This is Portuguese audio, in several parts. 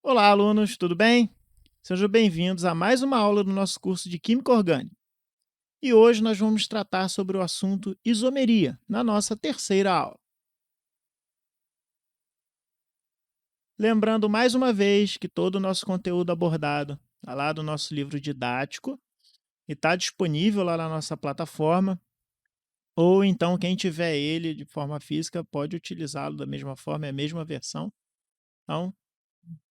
Olá, alunos, tudo bem? Sejam bem-vindos a mais uma aula do nosso curso de Química Orgânica. E hoje nós vamos tratar sobre o assunto isomeria, na nossa terceira aula. Lembrando mais uma vez que todo o nosso conteúdo abordado está lá do nosso livro didático e está disponível lá na nossa plataforma, ou então quem tiver ele de forma física pode utilizá-lo da mesma forma, é a mesma versão. Então,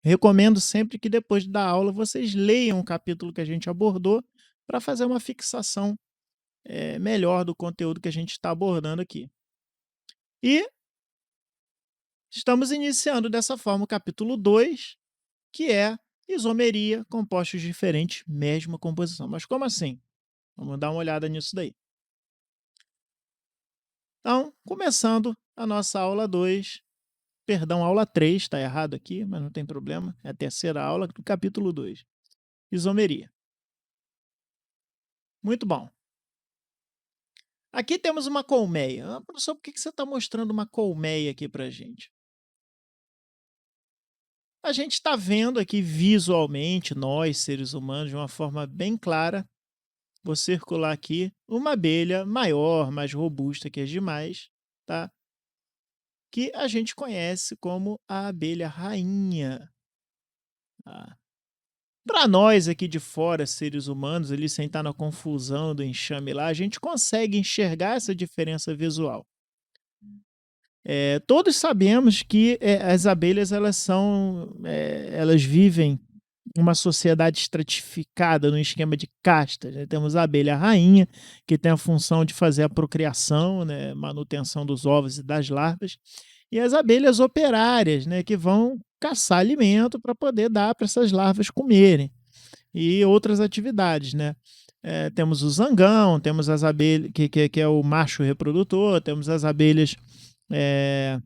recomendo sempre que depois da aula vocês leiam o capítulo que a gente abordou para fazer uma fixação melhor do conteúdo que a gente está abordando aqui. E estamos iniciando dessa forma o capítulo 2, que é isomeria, compostos diferentes, mesma composição. Mas como assim? Vamos dar uma olhada nisso daí. Então, começando a nossa aula 2, perdão, aula 3, está errado aqui, mas não tem problema, é a terceira aula do capítulo 2, isomeria. Muito bom. Aqui temos uma colmeia. Professor, por que você está mostrando uma colmeia aqui para a gente? A gente está vendo aqui visualmente, nós, seres humanos, de uma forma bem clara, vou circular aqui, uma abelha maior, mais robusta que as demais, tá? Que a gente conhece como a abelha rainha. Tá? Para nós aqui de fora, seres humanos, ali sem estar na confusão do enxame lá, a gente consegue enxergar essa diferença visual. Todos sabemos que as abelhas elas vivem uma sociedade estratificada no esquema de castas, né? Temos a abelha rainha, que tem a função de fazer a procriação, né, manutenção dos ovos e das larvas, e as abelhas operárias, né, que vão caçar alimento para poder dar para essas larvas comerem, e outras atividades, né. Temos o zangão, temos as abelhas que é o macho reprodutor, temos as abelhas eh,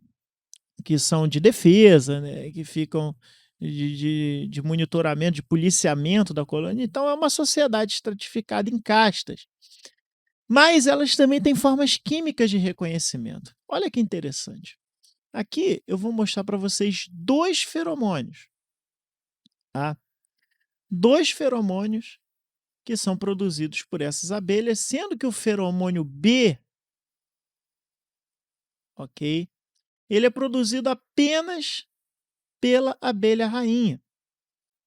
que são de defesa, né, que ficam de monitoramento, de policiamento da colônia. Então é uma sociedade estratificada em castas. Mas elas também têm formas químicas de reconhecimento. Olha que interessante. Aqui eu vou mostrar para vocês dois feromônios, tá? Dois feromônios que são produzidos por essas abelhas, sendo que o feromônio B, ok? Ele é produzido apenas pela abelha rainha.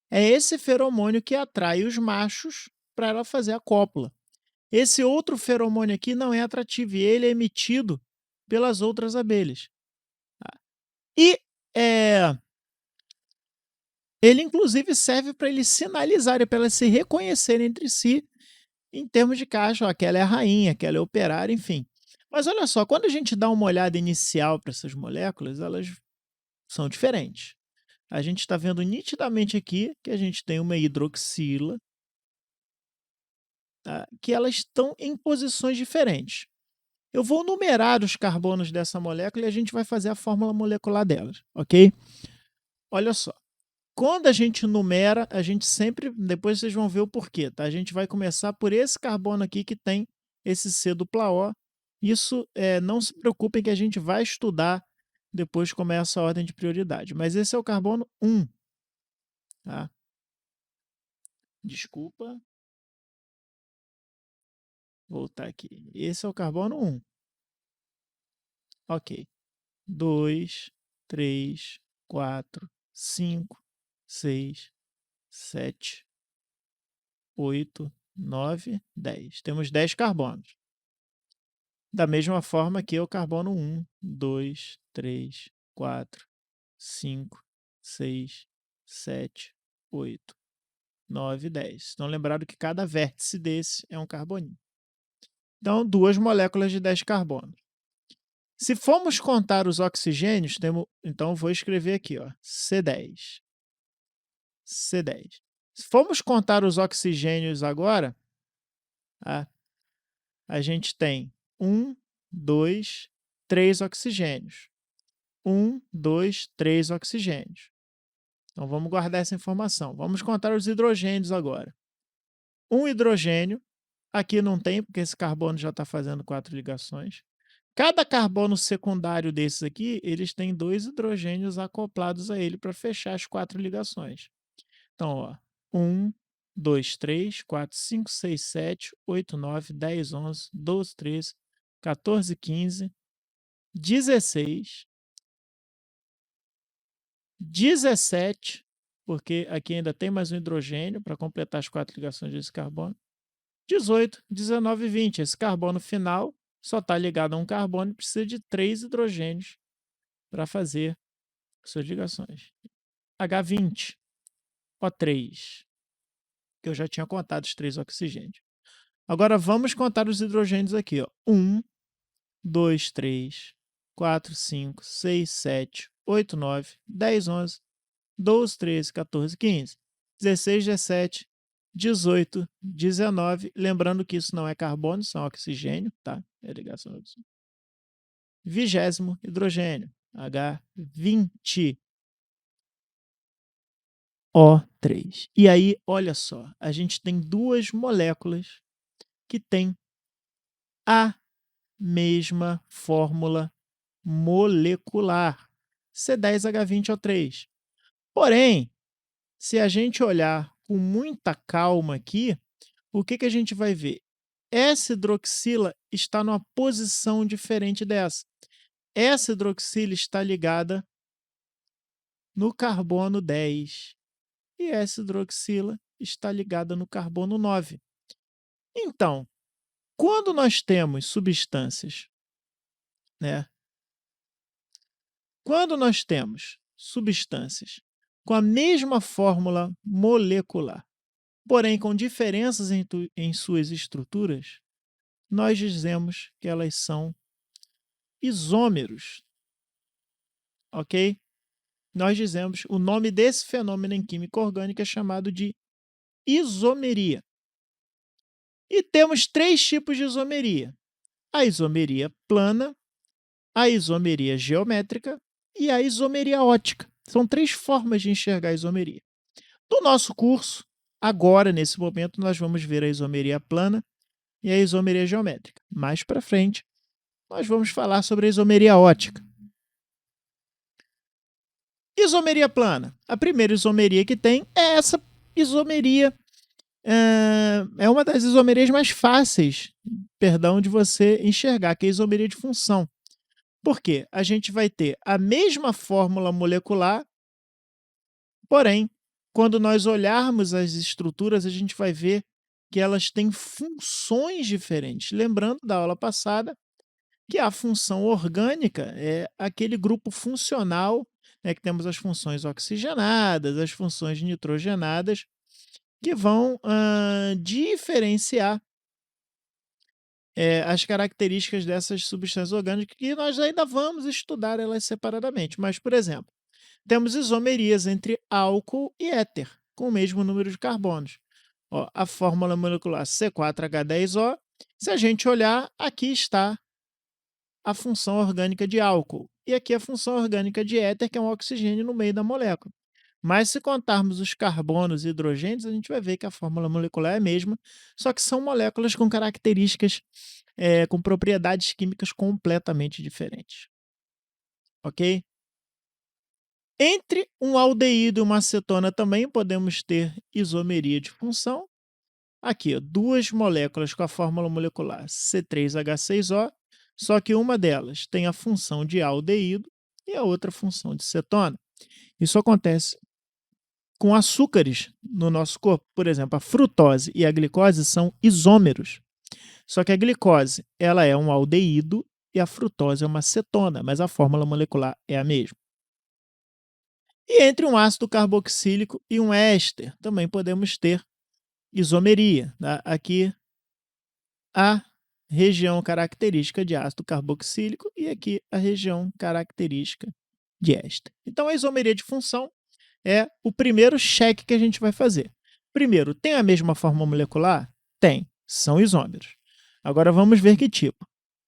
É esse feromônio que atrai os machos para ela fazer a cópula. Esse outro feromônio aqui não é atrativo e ele é emitido pelas outras abelhas. Tá? E ele, inclusive, serve para eles sinalizarem, para elas se reconhecerem entre si em termos de caixa. Ó, aquela é a rainha, aquela é a operária, enfim. Mas olha só, quando a gente dá uma olhada inicial para essas moléculas, elas são diferentes. A gente está vendo nitidamente aqui que a gente tem uma hidroxila, tá? Que elas estão em posições diferentes. Eu vou numerar os carbonos dessa molécula e a gente vai fazer a fórmula molecular delas, ok? Olha só. Quando a gente numera, a gente sempre, depois vocês vão ver o porquê, tá? A gente vai começar por esse carbono aqui que tem esse C dupla O. Isso, não se preocupem que a gente vai estudar depois como é essa ordem de prioridade. Mas esse é o carbono 1, tá? Desculpa. Voltar aqui. Esse é o carbono 1. Ok. 2, 3, 4, 5, 6, 7, 8, 9, 10. Temos 10 carbonos. Da mesma forma que o carbono 1, 2, 3, 4, 5, 6, 7, 8, 9, 10. Estão lembrado que cada vértice desse é um carboninho. Então, duas moléculas de 10 carbonos. Se formos contar os oxigênios, então vou escrever aqui, ó, C10. C10. Se formos contar os oxigênios agora, tá? A gente tem 1, 2, 3 oxigênios. 1, 2, 3 oxigênios. Então vamos guardar essa informação. Vamos contar os hidrogênios agora. Um hidrogênio, aqui não tem, porque esse carbono já está fazendo 4 ligações. Cada carbono secundário desses aqui, eles têm 2 hidrogênios acoplados a ele para fechar as 4 ligações. Então, ó, 1, 2, 3, 4, 5, 6, 7, 8, 9, 10, 11, 12, 13, 14, 15, 16, 17, porque aqui ainda tem mais um hidrogênio para completar as 4 ligações desse carbono. 18, 19 e 20. Esse carbono final só está ligado a um carbono e precisa de 3 hidrogênios para fazer suas ligações. H20, O3, que eu já tinha contado os 3 oxigênios. Agora vamos contar os hidrogênios aqui. Ó. 1, 2, 3, 4, 5, 6, 7, 8, 9, 10, 11, 12, 13, 14, 15, 16, 17, 18, 19. Lembrando que isso não é carbono, são oxigênio, tá? É ligação ao oxigênio. 20º hidrogênio, H20, O3. E aí, olha só, a gente tem 2 moléculas que têm a mesma fórmula molecular, C10H20O3. Porém, se a gente olhar com muita calma aqui, o que a gente vai ver? Essa hidroxila está numa posição diferente dessa. Essa hidroxila está ligada no carbono 10 e essa hidroxila está ligada no carbono 9. Então, quando nós temos substâncias, né? Quando nós temos substâncias com a mesma fórmula molecular, porém com diferenças em suas estruturas, nós dizemos que elas são isômeros, ok? Nós dizemos, o nome desse fenômeno em química orgânica é chamado de isomeria. E temos 3 tipos de isomeria: a isomeria plana, a isomeria geométrica e a isomeria ótica. São 3 formas de enxergar a isomeria. No nosso curso, agora, nesse momento, nós vamos ver a isomeria plana e a isomeria geométrica. Mais para frente, nós vamos falar sobre a isomeria ótica. Isomeria plana. A primeira isomeria que tem é essa isomeria. É uma das isomerias mais fáceis, de você enxergar, que é a isomeria de função. Por quê? A gente vai ter a mesma fórmula molecular, porém, quando nós olharmos as estruturas, a gente vai ver que elas têm funções diferentes. Lembrando da aula passada que a função orgânica é aquele grupo funcional, né, que temos as funções oxigenadas, as funções nitrogenadas, que vão diferenciar as características dessas substâncias orgânicas, que nós ainda vamos estudar elas separadamente. Mas, por exemplo, temos isomerias entre álcool e éter, com o mesmo número de carbonos. Ó, a fórmula molecular C4H10O, se a gente olhar, aqui está a função orgânica de álcool. E aqui a função orgânica de éter, que é um oxigênio no meio da molécula. Mas se contarmos os carbonos e hidrogênios, a gente vai ver que a fórmula molecular é a mesma, só que são moléculas com características, com propriedades químicas completamente diferentes. Ok? Entre um aldeído e uma acetona também podemos ter isomeria de função. Aqui, ó, 2 moléculas com a fórmula molecular C3H6O, só que uma delas tem a função de aldeído e a outra função de cetona. Isso acontece com açúcares no nosso corpo. Por exemplo, a frutose e a glicose são isômeros. Só que a glicose ela é um aldeído e a frutose é uma cetona, mas a fórmula molecular é a mesma. E entre um ácido carboxílico e um éster também podemos ter isomeria. Tá? Aqui a região característica de ácido carboxílico e aqui a região característica de éster. Então, a isomeria de função é o primeiro cheque que a gente vai fazer. Primeiro, tem a mesma fórmula molecular? Tem, são isômeros. Agora vamos ver que tipo.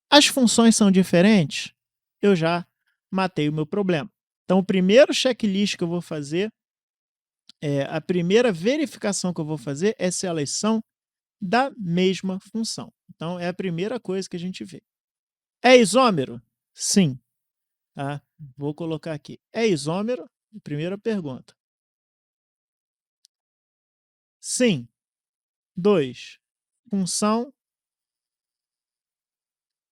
As funções são diferentes? Eu já matei o meu problema. Então, o primeiro checklist que eu vou fazer, a primeira verificação que eu vou fazer é se elas são da mesma função. Então, é a primeira coisa que a gente vê. É isômero? Sim, tá? Vou colocar aqui. É isômero? Primeira pergunta. Sim. 2. Função?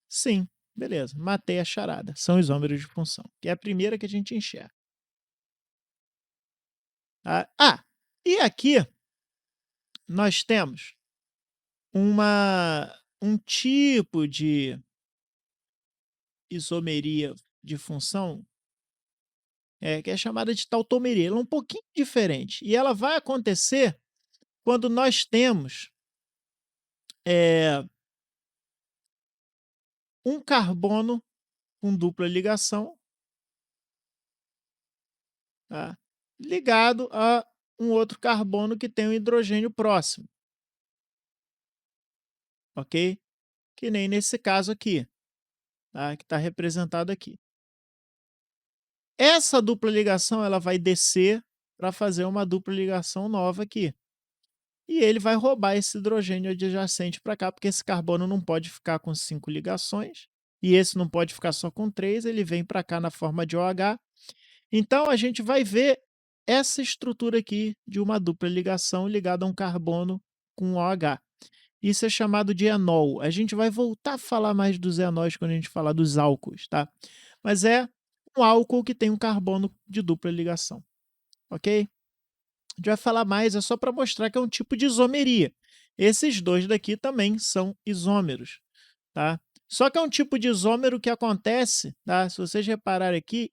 Sim. Beleza, matei a charada. São isômeros de função, que é a primeira que a gente enxerga. E aqui nós temos um tipo de isomeria de função que é chamada de tautomeria. Ela é um pouquinho diferente e ela vai acontecer quando nós temos eh, um carbono com dupla ligação, tá, ligado a um outro carbono que tem um hidrogênio próximo, ok? Que nem nesse caso aqui, tá, que está representado aqui. Essa dupla ligação ela vai descer para fazer uma dupla ligação nova aqui. E ele vai roubar esse hidrogênio adjacente para cá, porque esse carbono não pode ficar com 5 ligações, e esse não pode ficar só com 3, ele vem para cá na forma de OH. Então, a gente vai ver essa estrutura aqui de uma dupla ligação ligada a um carbono com OH. Isso é chamado de enol. A gente vai voltar a falar mais dos enóis quando a gente falar dos álcools, tá? Mas é um álcool que tem um carbono de dupla ligação, ok? A gente vai falar mais, é só para mostrar que é um tipo de isomeria. Esses dois daqui também são isômeros, tá? Só que é um tipo de isômero que acontece, tá? Se vocês repararem aqui,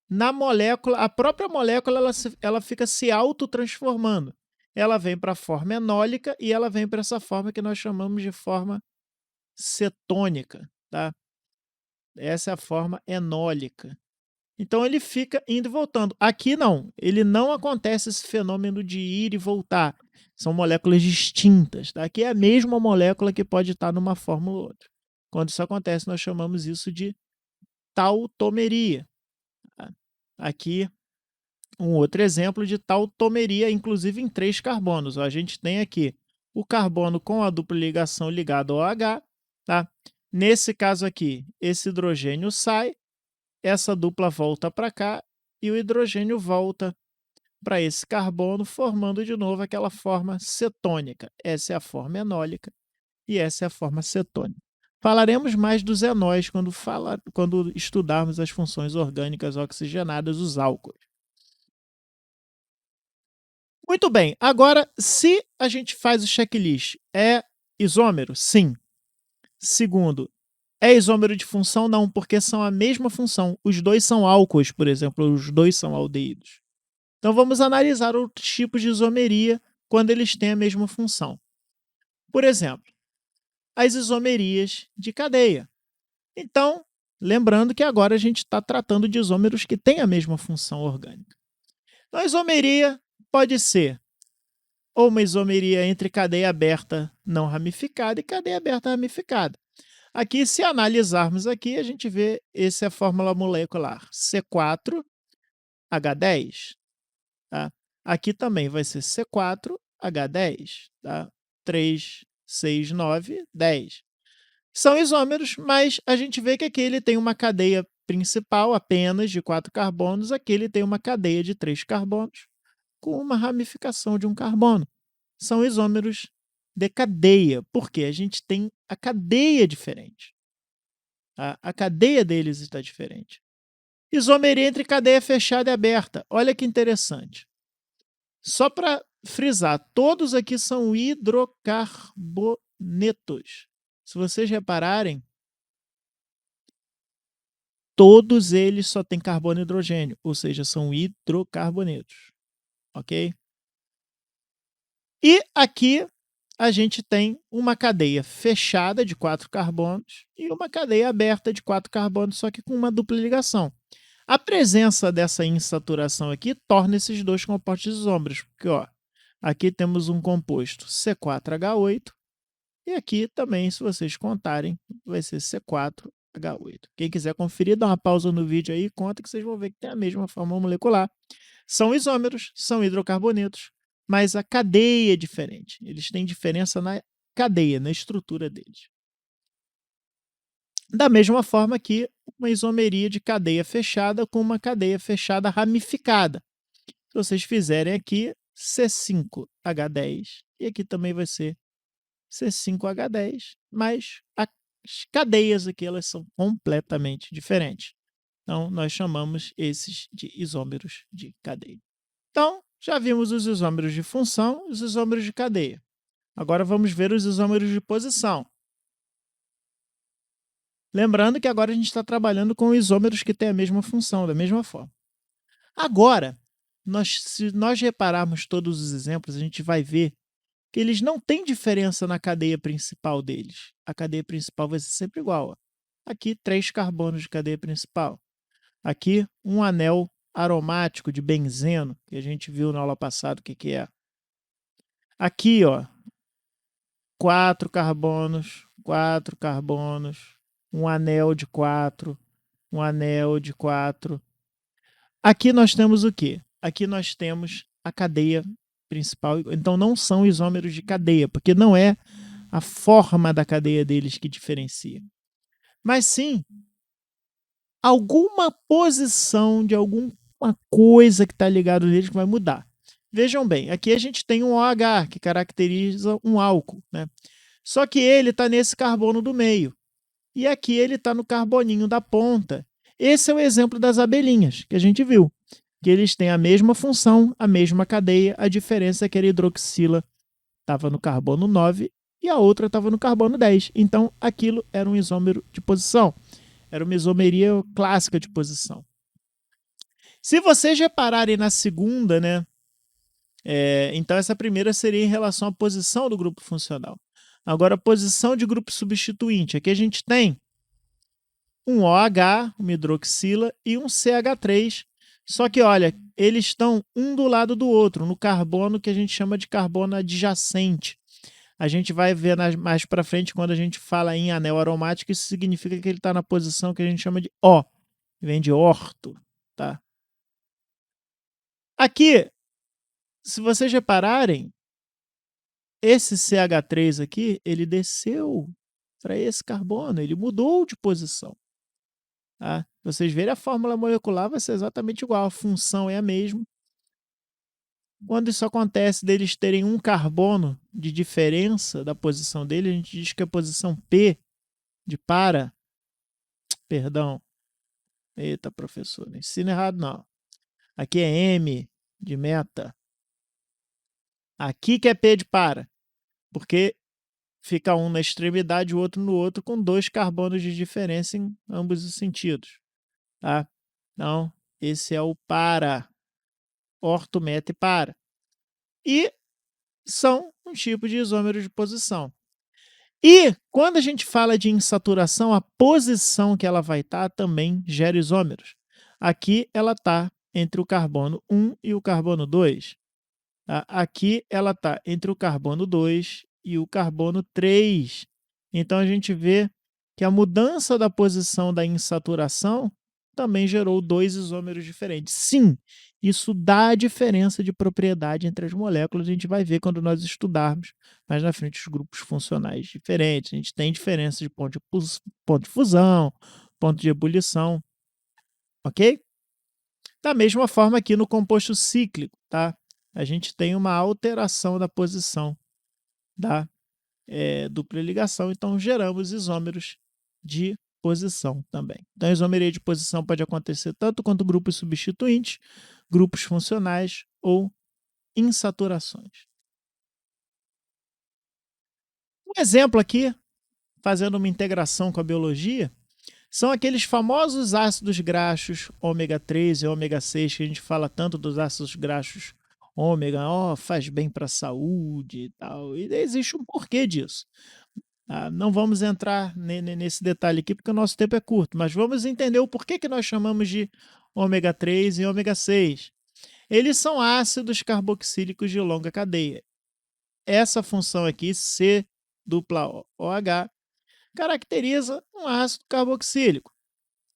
na molécula, a própria molécula ela fica se autotransformando. Ela vem para a forma enólica e ela vem para essa forma que nós chamamos de forma cetônica, tá? Essa é a forma enólica. Então ele fica indo e voltando. Aqui não, ele não acontece esse fenômeno de ir e voltar. São moléculas distintas, tá? Aqui é a mesma molécula que pode estar numa forma ou outra. Quando isso acontece, nós chamamos isso de tautomeria, tá? Aqui um outro exemplo de tautomeria, inclusive em 3 carbonos. Ó, a gente tem aqui o carbono com a dupla ligação ligado ao H, tá? Nesse caso aqui, esse hidrogênio sai, essa dupla volta para cá e o hidrogênio volta para esse carbono, formando de novo aquela forma cetônica. Essa é a forma enólica e essa é a forma cetônica. Falaremos mais dos enóis quando estudarmos as funções orgânicas oxigenadas, os álcools. Muito bem, agora, se a gente faz o checklist, é isômero? Sim. Segundo, é isômero de função? Não, porque são a mesma função. Os dois são álcools, por exemplo, os dois são aldeídos. Então, vamos analisar outros tipos de isomeria quando eles têm a mesma função. Por exemplo, as isomerias de cadeia. Então, lembrando que agora a gente está tratando de isômeros que têm a mesma função orgânica. Então, a isomeria pode ser ou uma isomeria entre cadeia aberta não ramificada e cadeia aberta ramificada. Aqui, se analisarmos aqui, a gente vê essa é a fórmula molecular C4H10. Tá? Aqui também vai ser C4H10, tá? 3, 6, 9, 10. São isômeros, mas a gente vê que aqui ele tem uma cadeia principal apenas de 4 carbonos, aqui ele tem uma cadeia de 3 carbonos com uma ramificação de um carbono. São isômeros de cadeia, porque a gente tem a cadeia diferente. A cadeia deles está diferente. Isomeria entre cadeia fechada e aberta. Olha que interessante. Só para frisar, todos aqui são hidrocarbonetos. Se vocês repararem, todos eles só têm carbono e hidrogênio, ou seja, são hidrocarbonetos. Ok? E aqui a gente tem uma cadeia fechada de 4 carbonos e uma cadeia aberta de 4 carbonos, só que com uma dupla ligação. A presença dessa insaturação aqui torna esses dois compostos isômeros, porque ó, aqui temos um composto C4H8 e aqui também, se vocês contarem, vai ser C4H8. Quem quiser conferir, dá uma pausa no vídeo aí e conta que vocês vão ver que tem a mesma forma molecular. São isômeros, são hidrocarbonetos, mas a cadeia é diferente. Eles têm diferença na cadeia, na estrutura deles. Da mesma forma que uma isomeria de cadeia fechada com uma cadeia fechada ramificada. Se vocês fizerem aqui C5H10, e aqui também vai ser C5H10, mas as cadeias aqui elas são completamente diferentes. Então, nós chamamos esses de isômeros de cadeia. Então, já vimos os isômeros de função e os isômeros de cadeia. Agora vamos ver os isômeros de posição. Lembrando que agora a gente está trabalhando com isômeros que têm a mesma função, da mesma forma. Agora, se nós repararmos todos os exemplos, a gente vai ver que eles não têm diferença na cadeia principal deles. A cadeia principal vai ser sempre igual. Ó. Aqui, 3 carbonos de cadeia principal. Aqui, um anel aromático de benzeno, que a gente viu na aula passada o que é. Aqui, ó, 4 carbonos, um anel de 4, um anel de 4. Aqui nós temos o quê? Aqui nós temos a cadeia principal. Então, não são isômeros de cadeia, porque não é a forma da cadeia deles que diferencia. Mas sim, alguma posição de alguma coisa que está ligada neles que vai mudar. Vejam bem, aqui a gente tem um OH, que caracteriza um álcool, né? Só que ele está nesse carbono do meio. E aqui ele está no carboninho da ponta. Esse é o exemplo das abelhinhas, que a gente viu. Que eles têm a mesma função, a mesma cadeia, a diferença é que a hidroxila estava no carbono 9 e a outra estava no carbono 10. Então, aquilo era um isômero de posição. Era uma isomeria clássica de posição. Se vocês repararem na segunda, né? Então, essa primeira seria em relação à posição do grupo funcional. Agora, a posição de grupo substituinte. Aqui a gente tem um OH, uma hidroxila, e um CH3. Só que, olha, eles estão um do lado do outro, no carbono que a gente chama de carbono adjacente. A gente vai ver mais para frente, quando a gente fala em anel aromático, isso significa que ele está na posição que a gente chama de O, que vem de orto, tá? Aqui, se vocês repararem, esse CH3 aqui, ele desceu para esse carbono, ele mudou de posição. Tá? Vocês verem, a fórmula molecular vai ser exatamente igual, a função é a mesma. Quando isso acontece deles terem um carbono de diferença da posição dele, a gente diz que a posição P de para, perdão, eita professor, não ensina errado não. Aqui é M de meta. Aqui que é P de para, porque fica um na extremidade e o outro no outro, com 2 carbonos de diferença em ambos os sentidos. Tá? Então, esse é o para, orto, meta e para. E são um tipo de isômero de posição. E quando a gente fala de insaturação, a posição que ela vai estar também gera isômeros. Aqui ela está entre o carbono 1 e o carbono 2. Aqui ela está entre o carbono 2 e o carbono 3. Então a gente vê que a mudança da posição da insaturação também gerou 2 isômeros diferentes. Sim, isso dá a diferença de propriedade entre as moléculas, a gente vai ver quando nós estudarmos mais na frente os grupos funcionais diferentes. A gente tem diferença de ponto de fusão, ponto de ebulição, ok? Da mesma forma aqui no composto cíclico, tá? A gente tem uma alteração da posição da dupla ligação, então geramos isômeros de posição também. Então, a isomeria de posição pode acontecer tanto quanto grupos substituintes, grupos funcionais ou insaturações. Um exemplo aqui, fazendo uma integração com a biologia, são aqueles famosos ácidos graxos ômega 3 e ômega 6, que a gente fala tanto dos ácidos graxos ômega, faz bem para a saúde e tal. E existe um porquê disso. Não vamos entrar nesse detalhe aqui, porque o nosso tempo é curto, mas vamos entender o porquê que nós chamamos de ômega 3 e ômega 6. Eles são ácidos carboxílicos de longa cadeia. Essa função aqui, C dupla OH, caracteriza um ácido carboxílico.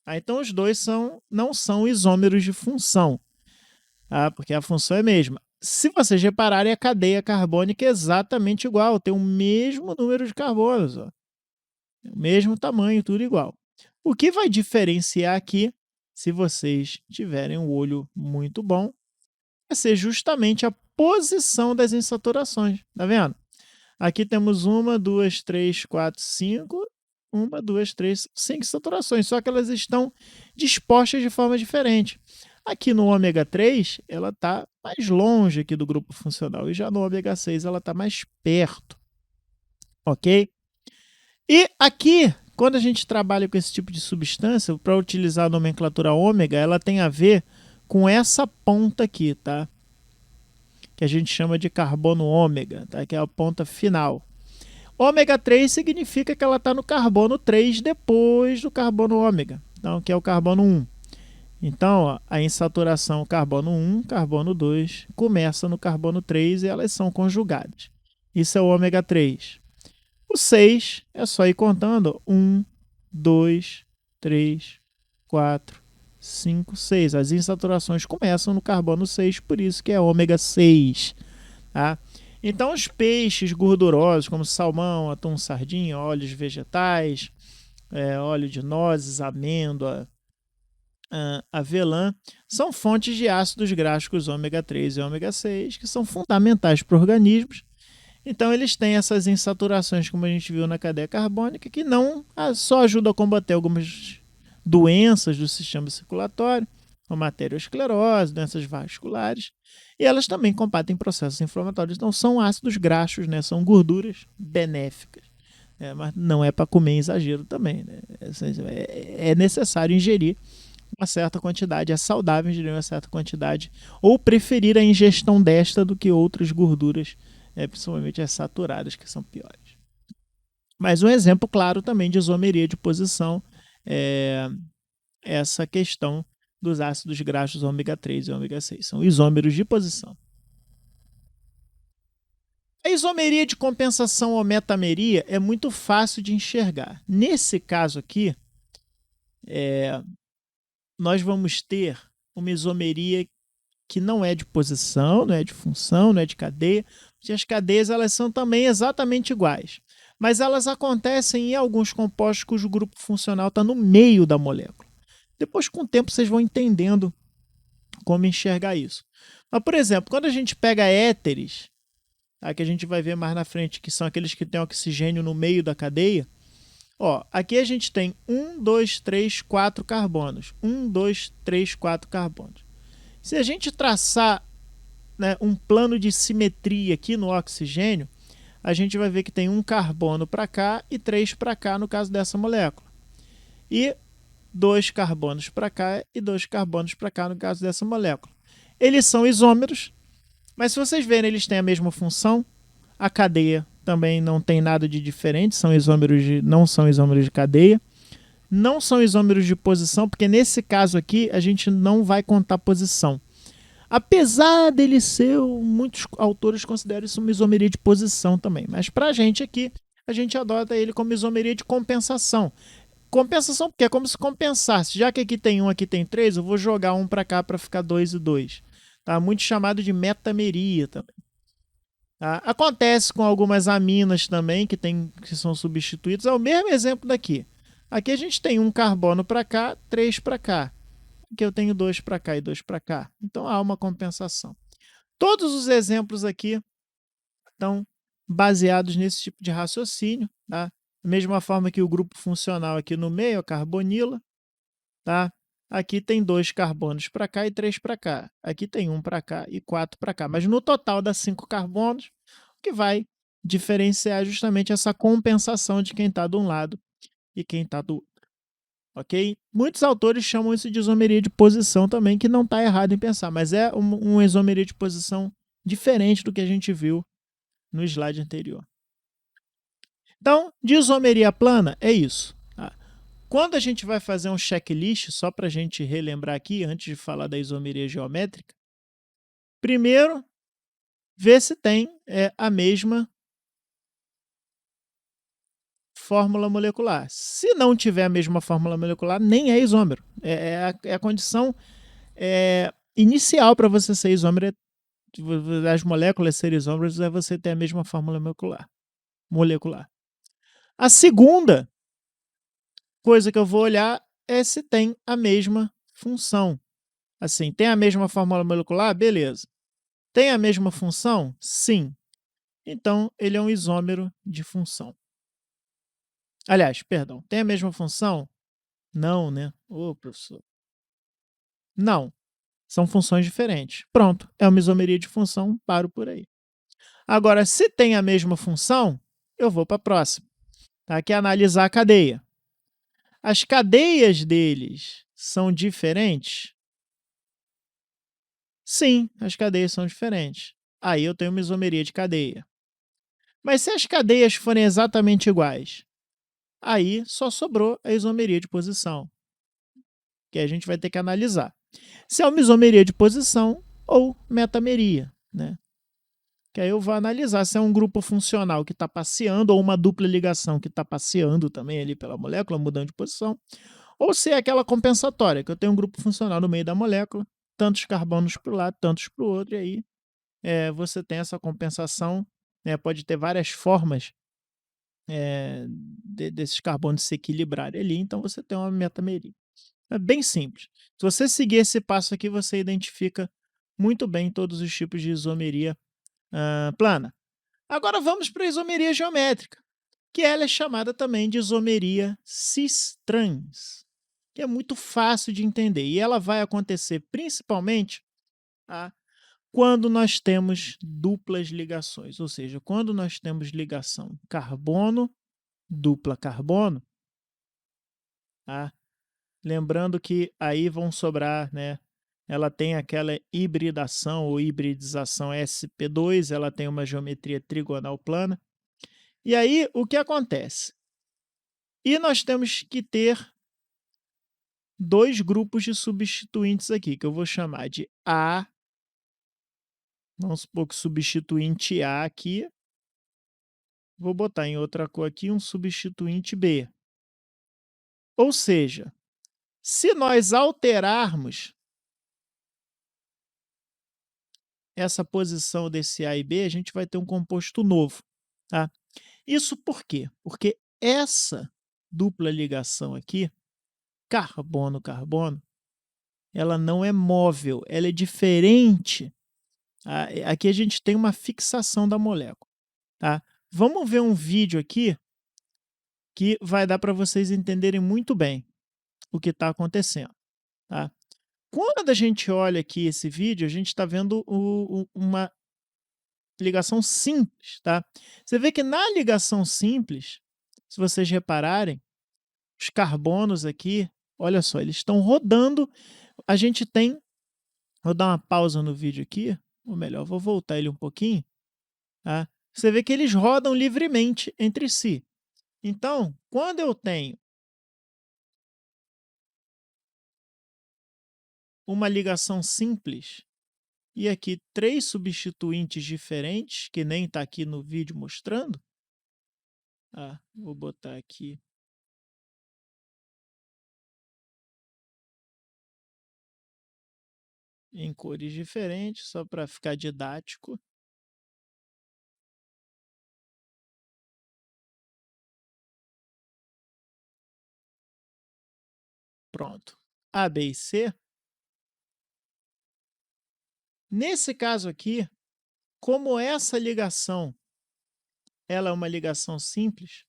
Então, os dois não são isômeros de função, porque a função é a mesma. Se vocês repararem, a cadeia carbônica é exatamente igual, tem o mesmo número de carbonos, o mesmo tamanho, tudo igual. O que vai diferenciar aqui, se vocês tiverem um olho muito bom, vai ser justamente a posição das insaturações. Tá vendo? Aqui temos uma, duas, três, quatro, cinco. Uma, duas, três, cinco saturações, só que elas estão dispostas de forma diferente. Aqui no ômega 3, ela está mais longe aqui do grupo funcional, e já no ômega 6 ela está mais perto, ok? E aqui, quando a gente trabalha com esse tipo de substância, para utilizar a nomenclatura ômega, ela tem a ver com essa ponta aqui, tá? Que a gente chama de carbono ômega, tá? Que é a ponta final. Ômega 3 significa que ela está no carbono 3 depois do carbono ômega, então, que é o carbono 1. Então, ó, a insaturação carbono 1, carbono 2 começa no carbono 3 e elas são conjugadas. Isso é o ômega 3. O 6 é só ir contando 1, 2, 3, 4, 5, 6. As insaturações começam no carbono 6, por isso que é ômega 6. Tá? Então, os peixes gordurosos, como salmão, atum, sardinha, óleos vegetais, óleo de nozes, amêndoa, avelã, são fontes de ácidos graxos ômega 3 e ômega 6, que são fundamentais para organismos. Então, eles têm essas insaturações, como a gente viu na cadeia carbônica, que não só ajudam a combater algumas doenças do sistema circulatório, como arteriosclerose, doenças vasculares, e elas também combatem processos inflamatórios. Então, são ácidos graxos, né? São gorduras benéficas. Mas não é para comer em exagero também. Né? É necessário ingerir uma certa quantidade, é saudável ingerir uma certa quantidade, ou preferir a ingestão desta do que outras gorduras, principalmente as saturadas, que são piores. Mas um exemplo claro também de isomeria de posição é essa questão dos ácidos graxos ômega 3 e ômega 6. São isômeros de posição. A isomeria de compensação ou metameria é muito fácil de enxergar. Nesse caso aqui, nós vamos ter uma isomeria que não é de posição, não é de função, não é de cadeia, porque as cadeias elas são também exatamente iguais, mas elas acontecem em alguns compostos cujo grupo funcional está no meio da molécula. Depois, com o tempo, vocês vão entendendo como enxergar isso. Mas, por exemplo, quando a gente pega éteres, tá, que a gente vai ver mais na frente, que são aqueles que têm oxigênio no meio da cadeia, ó, aqui a gente tem 1, 2, 3, 4 carbonos. 1, 2, 3, 4 carbonos. Se a gente traçar, né, um plano de simetria aqui no oxigênio, a gente vai ver que tem um carbono para cá e 3 para cá no caso dessa molécula. E 2 carbonos para cá e 2 carbonos para cá no caso dessa molécula. Eles são isômeros, mas se vocês verem, eles têm a mesma função. A cadeia também não tem nada de diferente, não são isômeros de cadeia. Não são isômeros de posição, porque nesse caso aqui a gente não vai contar posição. Apesar dele ser, muitos autores consideram isso uma isomeria de posição também. Mas para a gente aqui, a gente adota ele como isomeria de compensação. Compensação porque é como se compensasse. Já que aqui tem 1, aqui tem 3, eu vou jogar 1 para cá para ficar 2 e 2. Tá? Muito chamado de metameria também. Tá? Acontece com algumas aminas também, que são substituídas. É o mesmo exemplo daqui. Aqui a gente tem um carbono para cá, 3 para cá. Aqui eu tenho 2 para cá e 2 para cá. Então há uma compensação. Todos os exemplos aqui estão baseados nesse tipo de raciocínio. Tá? Da mesma forma que o grupo funcional aqui no meio, a carbonila. Tá? Aqui tem 2 carbonos para cá e 3 para cá. Aqui tem 1 para cá e 4 para cá. Mas no total dá 5 carbonos, o que vai diferenciar justamente essa compensação de quem está de um lado e quem está do outro. Ok? Muitos autores chamam isso de isomeria de posição também, que não está errado em pensar, mas é uma isomeria de posição diferente do que a gente viu no slide anterior. Então, de isomeria plana é isso. Tá? Quando a gente vai fazer um checklist, só para a gente relembrar aqui, antes de falar da isomeria geométrica, primeiro, ver se tem a mesma fórmula molecular. Se não tiver a mesma fórmula molecular, nem é isômero. É a condição inicial para você ser isômero, as moléculas serem isômeros, é você ter a mesma fórmula molecular. A segunda coisa que eu vou olhar é se tem a mesma função. Assim, tem a mesma fórmula molecular? Beleza. Tem a mesma função? Sim. Então, ele é um isômero de função. Aliás, perdão, tem a mesma função? Não, né? Ô, professor. Não, são funções diferentes. Pronto, é uma isomeria de função, paro por aí. Agora, se tem a mesma função, eu vou para a próxima, tá? Que é analisar a cadeia. As cadeias deles são diferentes? Sim, as cadeias são diferentes. Aí eu tenho uma isomeria de cadeia. Mas se as cadeias forem exatamente iguais, aí só sobrou a isomeria de posição, que a gente vai ter que analisar. Se é uma isomeria de posição ou metameria, né? Que aí eu vou analisar se é um grupo funcional que está passeando ou uma dupla ligação que está passeando também ali pela molécula, mudando de posição, ou se é aquela compensatória, que eu tenho um grupo funcional no meio da molécula, tantos carbonos para um lado, tantos para o outro, e aí você tem essa compensação, né? Pode ter várias formas desses carbonos se equilibrarem ali, então você tem uma metameria. É bem simples. Se você seguir esse passo aqui, você identifica muito bem todos os tipos de isomeria plana. Agora vamos para a isomeria geométrica, que ela é chamada também de isomeria cis-trans, que é muito fácil de entender. E ela vai acontecer principalmente quando nós temos duplas ligações, ou seja, quando nós temos ligação carbono, dupla carbono, tá? Lembrando que aí vão sobrar, né? Ela tem aquela hibridação ou hibridização sp2, ela tem uma geometria trigonal plana. E aí, o que acontece? E nós temos que ter dois grupos de substituintes aqui, que eu vou chamar de A. Vamos supor que substituinte A aqui, vou botar em outra cor aqui um substituinte B. Ou seja, se nós alterarmos essa posição desse A e B, a gente vai ter um composto novo, tá? Isso por quê? Porque essa dupla ligação aqui, carbono-carbono, ela não é móvel, ela é diferente. Aqui a gente tem uma fixação da molécula, tá? Vamos ver um vídeo aqui que vai dar para vocês entenderem muito bem o que está acontecendo, tá? Quando a gente olha aqui esse vídeo, a gente está vendo uma ligação simples, tá? Você vê que na ligação simples, se vocês repararem, os carbonos aqui, olha só, eles estão rodando. A gente tem, vou dar uma pausa no vídeo aqui, ou melhor, vou voltar ele um pouquinho, tá? Você vê que eles rodam livremente entre si. Então, quando eu tenho uma ligação simples e aqui três substituintes diferentes, que nem está aqui no vídeo mostrando, vou botar aqui em cores diferentes, só para ficar didático. Pronto. A, B e C. Nesse caso aqui, como essa ligação ela é uma ligação simples,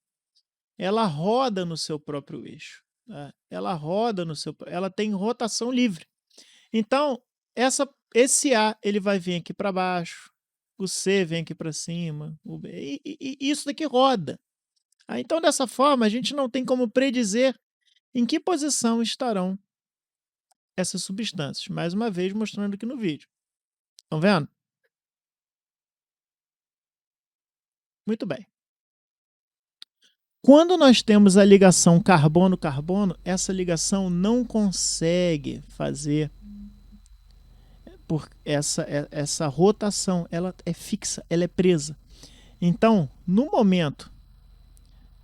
ela roda no seu próprio eixo. Tá? Ela tem rotação livre. Então, esse A ele vai vir aqui para baixo, o C vem aqui para cima, o B, e isso daqui roda. Então, dessa forma, a gente não tem como predizer em que posição estarão essas substâncias. Mais uma vez, mostrando aqui no vídeo. Estão vendo? Muito bem. Quando nós temos a ligação carbono-carbono, essa ligação não consegue fazer por essa rotação, ela é fixa, ela é presa. Então, no momento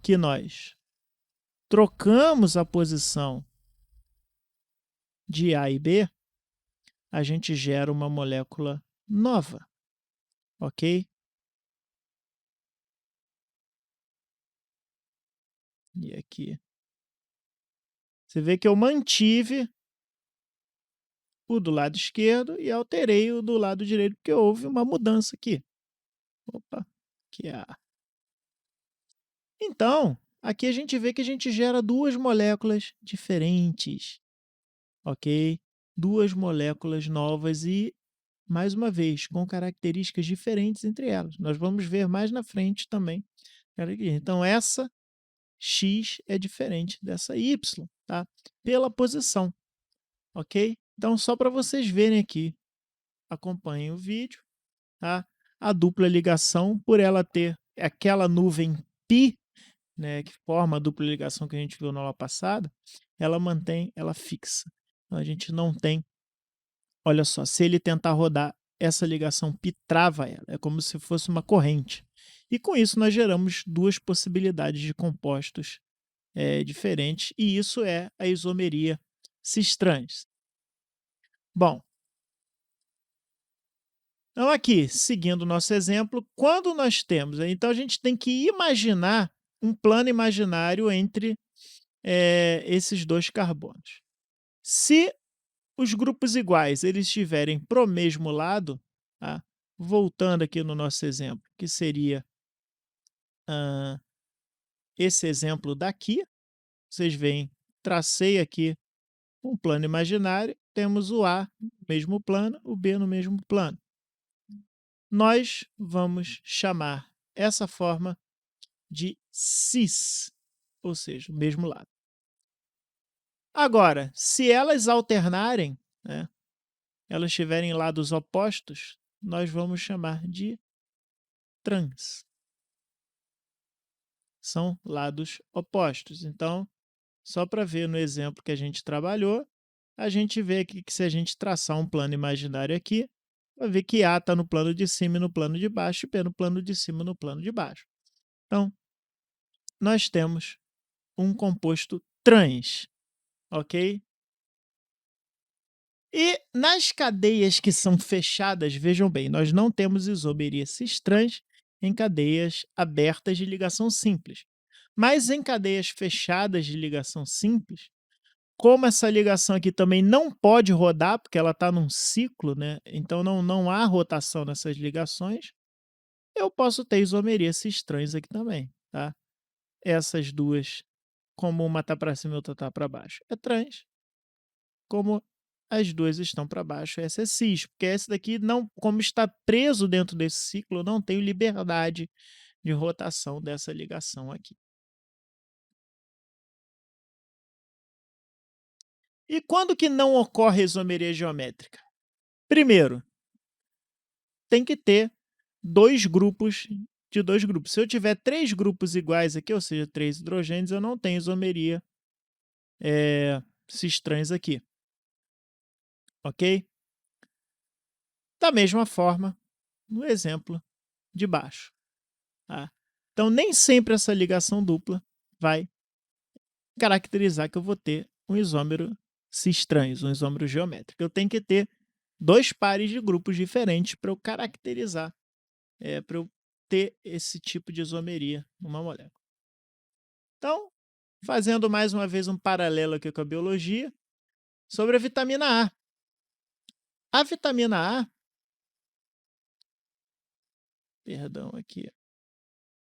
que nós trocamos a posição de A e B, a gente gera uma molécula nova, ok? E aqui Você vê que eu mantive o do lado esquerdo e alterei o do lado direito, porque houve uma mudança aqui. Opa, aqui é A. Então, aqui a gente vê que a gente gera duas moléculas diferentes, ok? Duas moléculas novas e, mais uma vez, com características diferentes entre elas. Nós vamos ver mais na frente também. Então, essa X é diferente dessa Y, tá? Pela posição, ok? Então, só para vocês verem aqui, acompanhem o vídeo, tá? A dupla ligação, por ela ter aquela nuvem π, né, que forma a dupla ligação que a gente viu na aula passada, ela fixa. Então, a gente não tem, olha só, se ele tentar rodar, essa ligação π trava ela, é como se fosse uma corrente. E com isso nós geramos duas possibilidades de compostos diferentes, e isso é a isomeria cis-trans. Bom, então aqui, seguindo o nosso exemplo, quando nós temos, então a gente tem que imaginar um plano imaginário entre esses dois carbonos. Se os grupos iguais eles estiverem para o mesmo lado, tá? Voltando aqui no nosso exemplo, que seria esse exemplo daqui, vocês veem, tracei aqui um plano imaginário, temos o A no mesmo plano, o B no mesmo plano. Nós vamos chamar essa forma de cis, ou seja, o mesmo lado. Agora, se elas alternarem, né, elas tiverem lados opostos, nós vamos chamar de trans. São lados opostos. Então, só para ver no exemplo que a gente trabalhou, a gente vê aqui que se a gente traçar um plano imaginário aqui, vai ver que A está no plano de cima e no plano de baixo, e B no plano de cima e no plano de baixo. Então, nós temos um composto trans, ok? E nas cadeias que são fechadas, vejam bem, nós não temos isomeria cis-trans em cadeias abertas de ligação simples. Mas em cadeias fechadas de ligação simples, como essa ligação aqui também não pode rodar, porque ela está num ciclo, né? Então não há rotação nessas ligações, eu posso ter isomeria cis-trans aqui também, tá? Essas duas, como uma está para cima e outra está para baixo, é trans. Como as duas estão para baixo, essa é cis, porque essa daqui, não, como está preso dentro desse ciclo, eu não tenho liberdade de rotação dessa ligação aqui. E quando que não ocorre isomeria geométrica? Primeiro, tem que ter dois grupos de dois grupos. Se eu tiver três grupos iguais aqui, ou seja, três hidrogênios, eu não tenho isomeria cis-trans aqui. Ok? Da mesma forma, no exemplo de baixo. Tá? Então, nem sempre essa ligação dupla vai caracterizar que eu vou ter um isômero cis-trans, um isômero geométrico. Eu tenho que ter dois pares de grupos diferentes para eu caracterizar, para eu ter esse tipo de isomeria numa molécula. Então, fazendo mais uma vez um paralelo aqui com a biologia, sobre a vitamina A. A vitamina A, perdão aqui,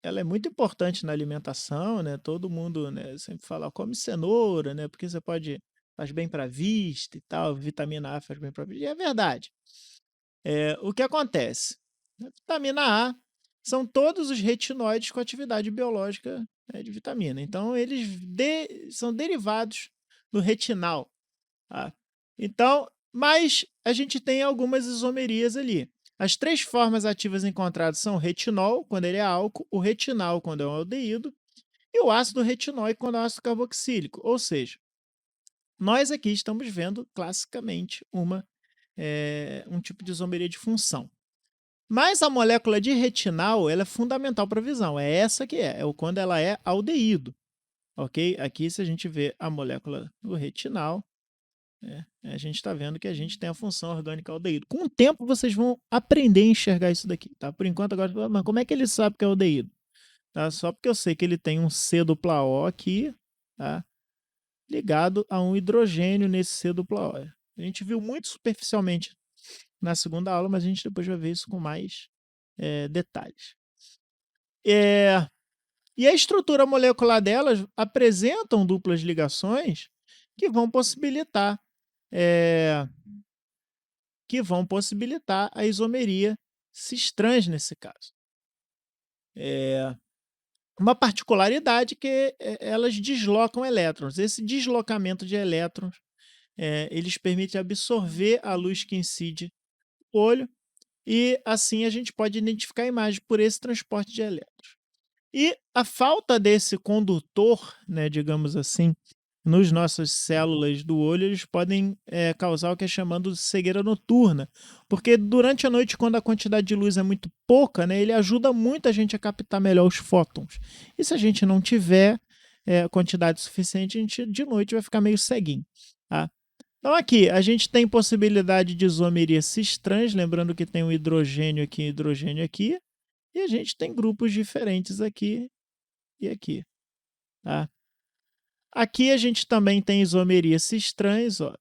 ela é muito importante na alimentação, né? Todo mundo, né, sempre fala, come cenoura, né? Porque você pode, faz bem para a vista e tal, vitamina A faz bem para a vista. E é verdade. O que acontece? A vitamina A são todos os retinóides com atividade biológica, né, de vitamina. Então, eles são derivados do retinal. Tá? Então, mas a gente tem algumas isomerias ali. As três formas ativas encontradas são o retinol, quando ele é álcool, o retinal, quando é um aldeído, e o ácido retinóico, quando é um ácido carboxílico. Ou seja, nós aqui estamos vendo classicamente um tipo de isomeria de função. Mas a molécula de retinal ela é fundamental para a visão. É essa que quando ela é aldeído. Ok? Aqui, se a gente vê a molécula do retinal, a gente está vendo que a gente tem a função orgânica aldeído. Com o tempo, vocês vão aprender a enxergar isso daqui. Tá? Por enquanto, agora, mas como é que ele sabe que é aldeído? Tá? Só porque eu sei que ele tem um C dupla O aqui, tá? ligado a um hidrogênio nesse C dupla O. A gente viu muito superficialmente na segunda aula, mas a gente depois vai ver isso com mais detalhes. E a estrutura molecular delas apresentam duplas ligações que vão possibilitar a isomeria cis-trans nesse caso. Uma particularidade que elas deslocam elétrons. Esse deslocamento de elétrons, eles permitem absorver a luz que incide no olho e assim a gente pode identificar a imagem por esse transporte de elétrons. E a falta desse condutor, né, digamos assim, nos nossas células do olho, eles podem causar o que é chamado de cegueira noturna, porque durante a noite, quando a quantidade de luz é muito pouca, né, ele ajuda muito a gente a captar melhor os fótons. E se a gente não tiver quantidade suficiente, a gente de noite vai ficar meio ceguinho. Tá? Então aqui, a gente tem possibilidade de isomeria cis-trans, lembrando que tem um hidrogênio aqui e um hidrogênio aqui, e a gente tem grupos diferentes aqui e aqui. Tá? Aqui a gente também tem isomeria cis-trans, ó,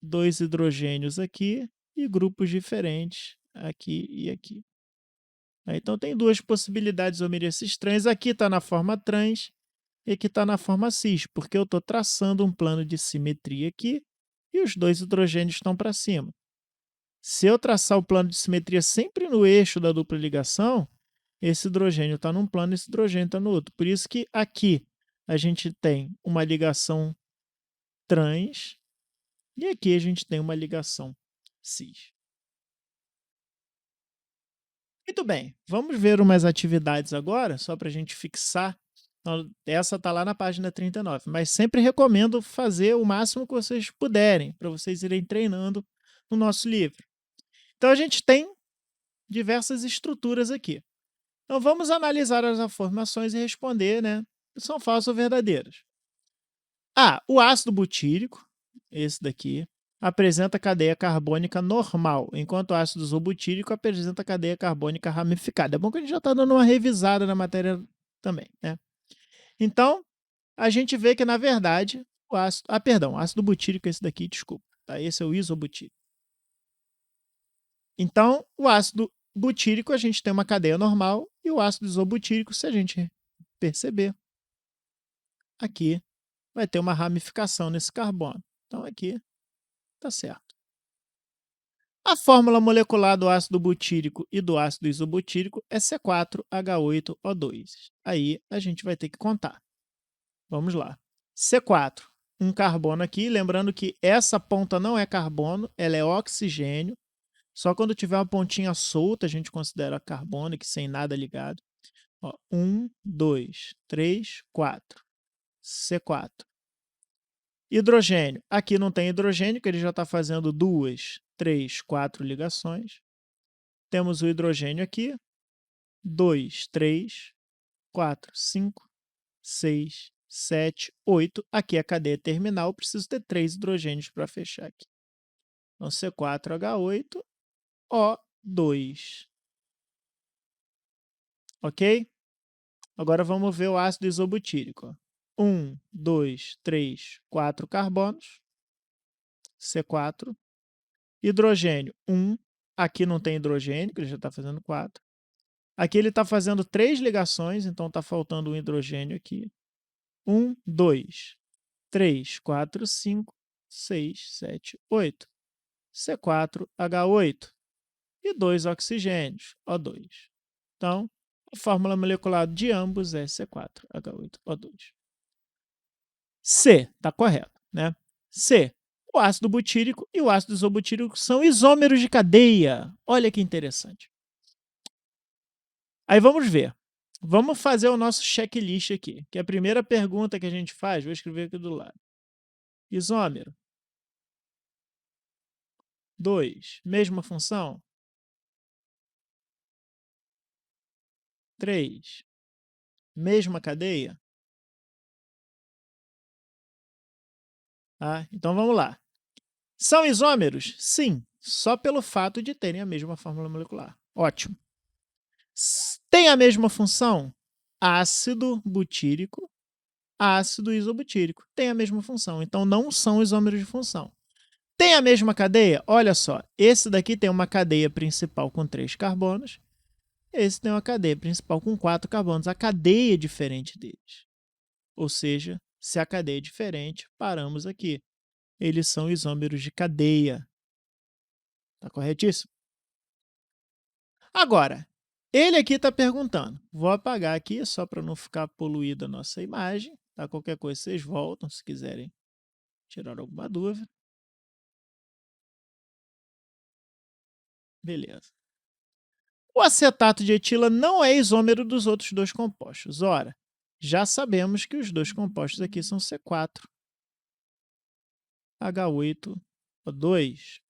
2 hidrogênios aqui e grupos diferentes aqui e aqui. Então tem duas possibilidades de isomeria cis-trans. Aqui está na forma trans e aqui está na forma cis, porque eu estou traçando um plano de simetria aqui e os 2 hidrogênios estão para cima. Se eu traçar o plano de simetria sempre no eixo da dupla ligação, esse hidrogênio está num plano e esse hidrogênio está no outro. Por isso que aqui a gente tem uma ligação trans e aqui a gente tem uma ligação cis. Muito bem, vamos ver umas atividades agora, só para a gente fixar. Essa está lá na página 39, mas sempre recomendo fazer o máximo que vocês puderem, para vocês irem treinando no nosso livro. Então, a gente tem diversas estruturas aqui. Então, vamos analisar as afirmações e responder, né? São falsas ou verdadeiras. O ácido butírico, esse daqui, apresenta cadeia carbônica normal, enquanto o ácido isobutírico apresenta cadeia carbônica ramificada. É bom que a gente já está dando uma revisada na matéria também, né? Então, a gente vê que, na verdade, o ácido butírico é esse daqui, desculpa, tá? Esse é o isobutírico. Então, o ácido butírico, a gente tem uma cadeia normal, e o ácido isobutírico, se a gente perceber, aqui vai ter uma ramificação nesse carbono. Então, aqui tá certo. A fórmula molecular do ácido butírico e do ácido isobutírico é C4H8O2. Aí a gente vai ter que contar. Vamos lá. C4, um carbono aqui, lembrando que essa ponta não é carbono, ela é oxigênio. Só quando tiver uma pontinha solta a gente considera carbônico, sem nada ligado. 1, 2, 3, 4. C4. Hidrogênio. Aqui não tem hidrogênio, que ele já está fazendo 2, 3, 4 ligações. Temos o hidrogênio aqui. 2, 3, 4, 5, 6, 7, 8. Aqui é a cadeia terminal. Preciso ter 3 hidrogênios para fechar aqui. Então, C4H8O2. Ok? Agora vamos ver o ácido isobutírico. 1, 2, 3, 4 carbonos. C4. Hidrogênio, 1. Aqui não tem hidrogênio, que ele já está fazendo 4. Aqui ele está fazendo 3 ligações, então está faltando um hidrogênio aqui. 1, 2, 3, 4, 5, 6, 7, 8. C4H8. E 2 oxigênios, O2. Então, a fórmula molecular de ambos é C4H8O2. C, está correto, né? C, o ácido butírico e o ácido isobutírico são isômeros de cadeia. Olha que interessante. Aí vamos ver. Vamos fazer o nosso checklist aqui, que é a primeira pergunta que a gente faz, vou escrever aqui do lado. Isômero. 2, mesma função. 3, mesma cadeia. Então vamos lá. São isômeros? Sim, só pelo fato de terem a mesma fórmula molecular. Ótimo. Tem a mesma função? Ácido butírico ácido isobutírico. Tem a mesma função, então não são isômeros de função. Tem a mesma cadeia? Olha só, esse daqui tem uma cadeia principal com 3 carbonos, esse tem uma cadeia principal com 4 carbonos. A cadeia é diferente deles. Ou seja, se a cadeia é diferente, paramos aqui. Eles são isômeros de cadeia. Tá corretíssimo? Agora, ele aqui está perguntando. Vou apagar aqui só para não ficar poluída a nossa imagem. Tá? Qualquer coisa vocês voltam se quiserem tirar alguma dúvida. Beleza. O acetato de etila não é isômero dos outros dois compostos. Ora, já sabemos que os dois compostos aqui são C4H8O2.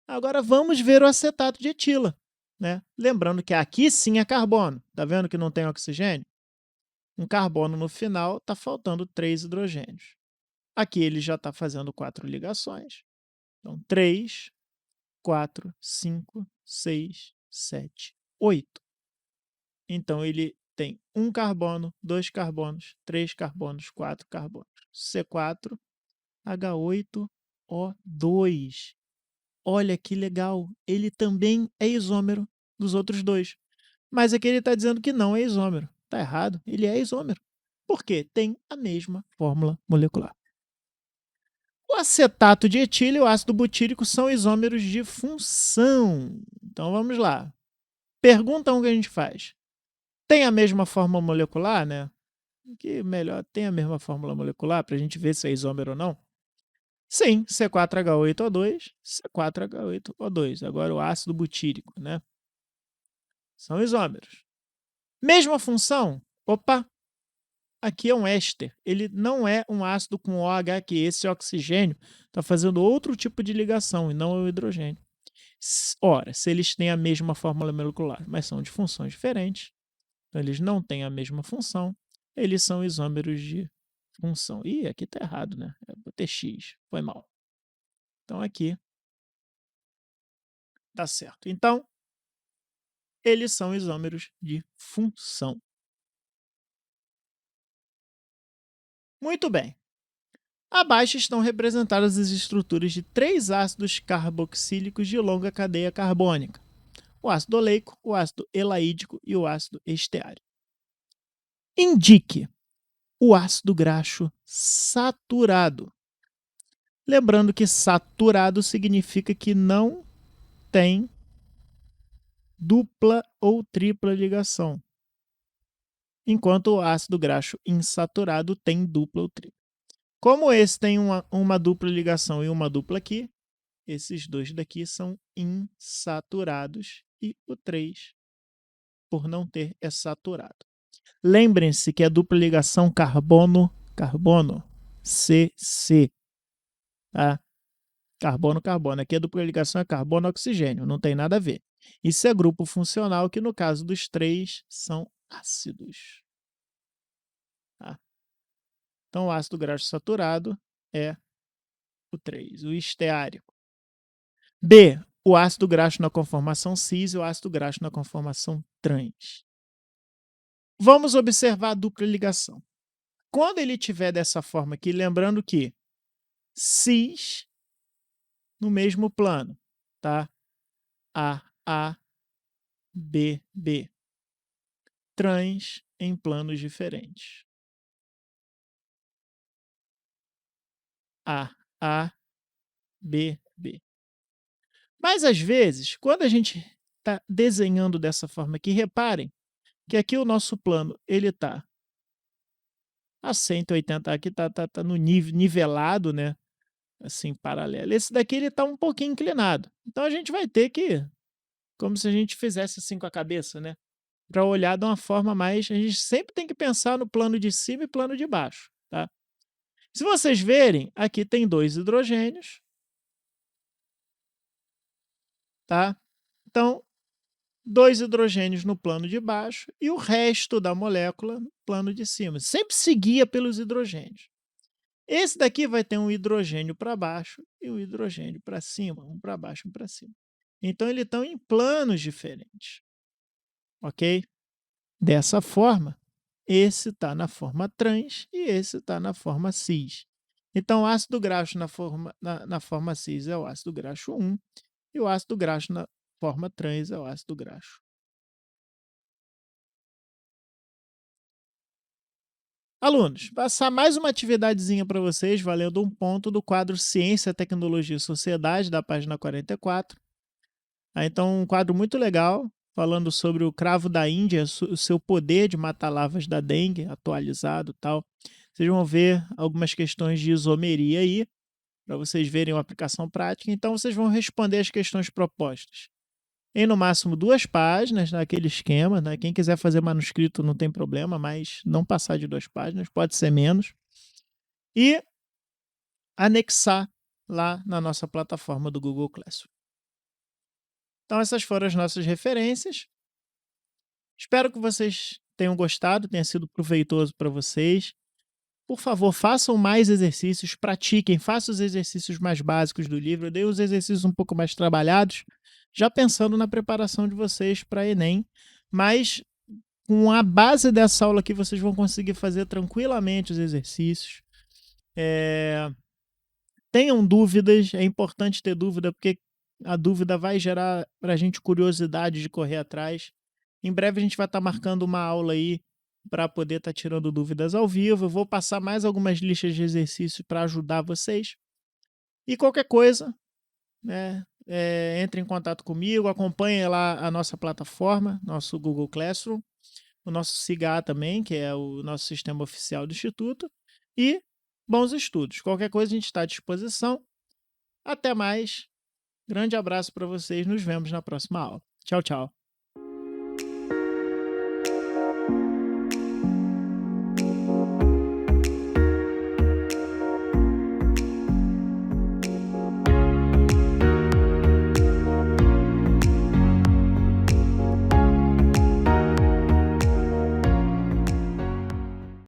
Agora vamos ver o acetato de etila, né? Lembrando que aqui sim é carbono. Tá vendo que não tem oxigênio? Um carbono no final, está faltando 3 hidrogênios. Aqui ele já está fazendo 4 ligações. Então, 3, 4, 5, 6, 7, 8. Então, ele tem 1 carbono, 2 carbonos, 3 carbonos, 4 carbonos. C4H8O2. Olha que legal, ele também é isômero dos outros dois. Mas aqui ele está dizendo que não é isômero. Está errado, ele é isômero. Por quê? Tem a mesma fórmula molecular. O acetato de etílio e o ácido butírico são isômeros de função. Então vamos lá. Pergunta 1 que a gente faz. Tem a mesma fórmula molecular, né? Que melhor, tem a mesma fórmula molecular para a gente ver se é isômero ou não? Sim, C4H8O2, C4H8O2. Agora o ácido butírico, né? São isômeros. Mesma função? Opa! Aqui é um éster. Ele não é um ácido com OH, que esse oxigênio está fazendo outro tipo de ligação e não é o hidrogênio. Ora, se eles têm a mesma fórmula molecular, mas são de funções diferentes, então eles não têm a mesma função, eles são isômeros de função. Ih, aqui está errado, né? Eu botei X, foi mal. Então aqui tá certo. Então, eles são isômeros de função. Muito bem. Abaixo estão representadas as estruturas de 3 ácidos carboxílicos de longa cadeia carbônica: o ácido oleico, o ácido elaídico e o ácido esteárico. Indique o ácido graxo saturado. Lembrando que saturado significa que não tem dupla ou tripla ligação, enquanto o ácido graxo insaturado tem dupla ou tripla. Como esse tem uma dupla ligação e uma dupla aqui, esses dois daqui são insaturados e o 3, por não ter, é saturado. Lembrem-se que é dupla ligação carbono-carbono, CC. Tá? Carbono-carbono. Aqui a dupla ligação é carbono-oxigênio, não tem nada a ver. Isso é grupo funcional, que no caso dos 3 são ácidos. Tá? Então, o ácido graxo saturado é o 3, o esteárico. B, o ácido graxo na conformação cis e o ácido graxo na conformação trans. Vamos observar a dupla ligação. Quando ele tiver dessa forma aqui, lembrando que cis no mesmo plano, tá? A, B, B. Trans em planos diferentes. A, B, B. Mas, às vezes, quando a gente está desenhando dessa forma aqui, reparem que aqui o nosso plano ele está a 180, aqui está no nivelado, né? Assim, paralelo. Esse daqui ele está um pouquinho inclinado. Então, a gente vai ter que, como se a gente fizesse assim com a cabeça, né? Para olhar de uma forma mais... A gente sempre tem que pensar no plano de cima e plano de baixo, tá? Se vocês verem, aqui tem 2 hidrogênios, tá? Então, 2 hidrogênios no plano de baixo e o resto da molécula no plano de cima. Sempre seguia pelos hidrogênios. Esse daqui vai ter um hidrogênio para baixo e um hidrogênio para cima, um para baixo e um para cima. Então, eles estão em planos diferentes, ok? Dessa forma, esse está na forma trans e esse está na forma cis. Então, o ácido graxo na forma cis é o ácido graxo 1 e o ácido graxo na forma trans é o ácido graxo. Alunos, passar mais uma atividadezinha para vocês, valendo um ponto do quadro Ciência, Tecnologia e Sociedade, da página 44. Então, um quadro muito legal, falando sobre o cravo da Índia, o seu poder de matar larvas da dengue, atualizado e tal. Vocês vão ver algumas questões de isomeria aí, para vocês verem a aplicação prática. Então, vocês vão responder as questões propostas em no máximo 2 páginas, naquele esquema, né? Quem quiser fazer manuscrito não tem problema, mas não passar de 2 páginas, pode ser menos. E anexar lá na nossa plataforma do Google Classroom. Então, essas foram as nossas referências. Espero que vocês tenham gostado, tenha sido proveitoso para vocês. Por favor, façam mais exercícios, pratiquem, façam os exercícios mais básicos do livro. Eu dei os exercícios um pouco mais trabalhados, já pensando na preparação de vocês para Enem, mas com a base dessa aula aqui, vocês vão conseguir fazer tranquilamente os exercícios. Tenham dúvidas, é importante ter dúvida, porque a dúvida vai gerar para a gente curiosidade de correr atrás. Em breve a gente vai estar marcando uma aula aí para poder estar tirando dúvidas ao vivo. Eu vou passar mais algumas listas de exercícios para ajudar vocês. E qualquer coisa, né, entre em contato comigo, acompanhe lá a nossa plataforma, nosso Google Classroom, o nosso SIGA também, que é o nosso sistema oficial do Instituto, e bons estudos. Qualquer coisa a gente está à disposição. Até mais. Grande abraço para vocês. Nos vemos na próxima aula. Tchau, tchau.